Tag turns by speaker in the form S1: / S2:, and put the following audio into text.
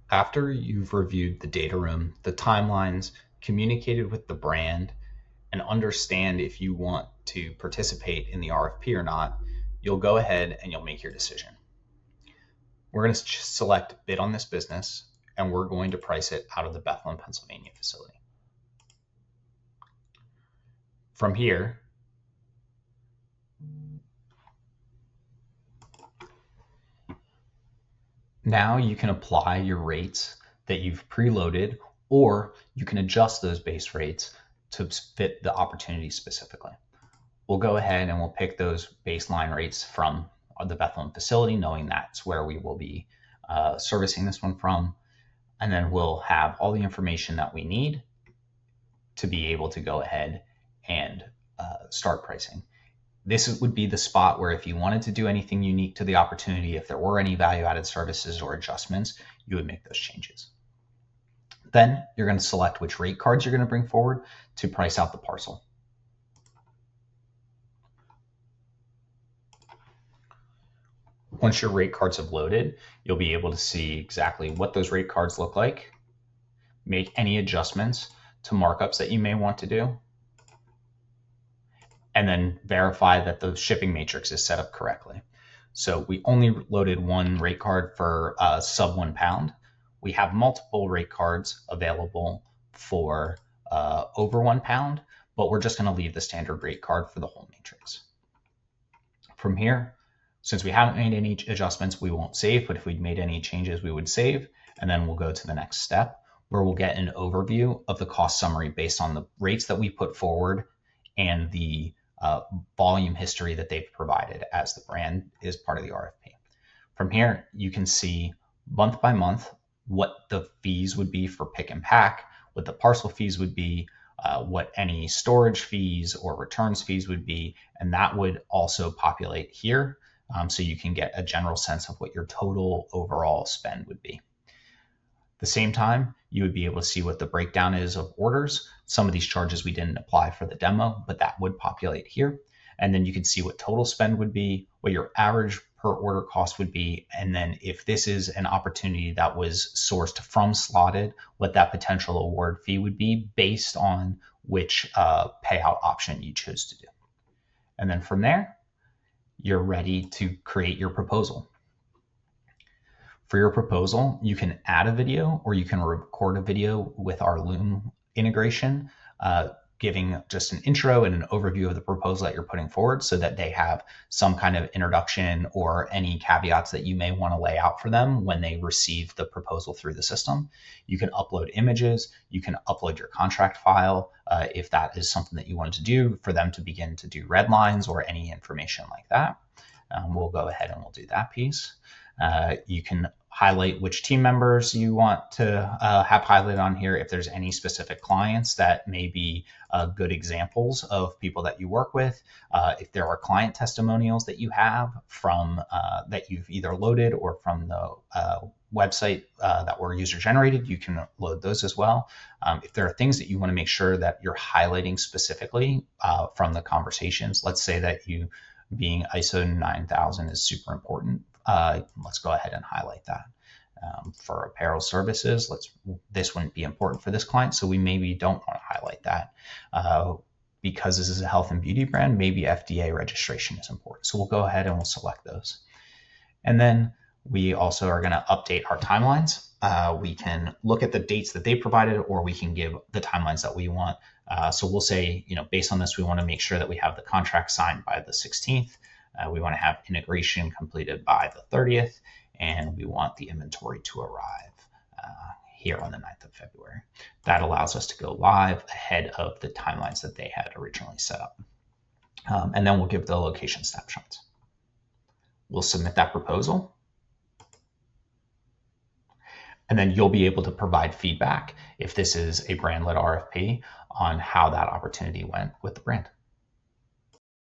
S1: After you've reviewed the data room, the timelines, communicated with the brand, and understand if you want to participate in the RFP or not, you'll go ahead and you'll make your decision. We're going to select bid on this business, and we're going to price it out of the Bethlehem, Pennsylvania facility. From here, now you can apply your rates that you've preloaded, or you can adjust those base rates to fit the opportunity specifically. We'll go ahead and we'll pick those baseline rates from the Bethlehem facility, knowing that's where we will be servicing this one from. And then we'll have all the information that we need to be able to go ahead and start pricing. This would be the spot where if you wanted to do anything unique to the opportunity, if there were any value-added services or adjustments, you would make those changes. Then you're going to select which rate cards you're going to bring forward to price out the parcel. Once your rate cards have loaded, you'll be able to see exactly what those rate cards look like, make any adjustments to markups that you may want to do, and then verify that the shipping matrix is set up correctly. So we only loaded one rate card for sub 1 pound. We have multiple rate cards available for over 1 pound, but we're just going to leave the standard rate card for the whole matrix. From here, since we haven't made any adjustments, we won't save, but if we'd made any changes, we would save, and then we'll go to the next step where we'll get an overview of the cost summary based on the rates that we put forward and the volume history that they've provided as the brand is part of the RFP. From here, you can see month by month what the fees would be for pick and pack, what the parcel fees would be, what any storage fees or returns fees would be, and that would also populate here. So you can get a general sense of what your total overall spend would be. At the same time, you would be able to see what the breakdown is of orders. Some of these charges we didn't apply for the demo, but that would populate here. And then you can see what total spend would be, what your average per order cost would be, and then if this is an opportunity that was sourced from Slotted, what that potential award fee would be based on which payout option you chose to do. And then from there, you're ready to create your proposal. For your proposal, you can add a video or you can record a video with our Loom integration, giving just an intro and an overview of the proposal that you're putting forward so that they have some kind of introduction or any caveats that you may want to lay out for them when they receive the proposal through the system. You can upload images, you can upload your contract file if that is something that you wanted to do for them to begin to do red lines or any information like that. We'll go ahead and we'll do that piece. You can highlight which team members you want to have highlighted on here. If there's any specific clients that may be good examples of people that you work with. If there are client testimonials that you have from that you've either loaded or from the website that were user generated, you can load those as well. If there are things that you want to make sure that you're highlighting specifically from the conversations, let's say that you being ISO 9000 is super important. Let's go ahead and highlight that. For apparel services, this wouldn't be important for this client, so we maybe don't want to highlight that. Because this is a health and beauty brand, maybe FDA registration is important. So we'll go ahead and we'll select those. And then we also are going to update our timelines. We can look at the dates that they provided, or we can give the timelines that we want. So we'll say, based on this, we want to make sure that we have the contract signed by the 16th. We want to have integration completed by the 30th, and we want the inventory to arrive here on the 9th of February. That allows us to go live ahead of the timelines that they had originally set up. And then we'll give the location snapshots. We'll submit that proposal. And then you'll be able to provide feedback if this is a brand-led RFP on how that opportunity went with the brand.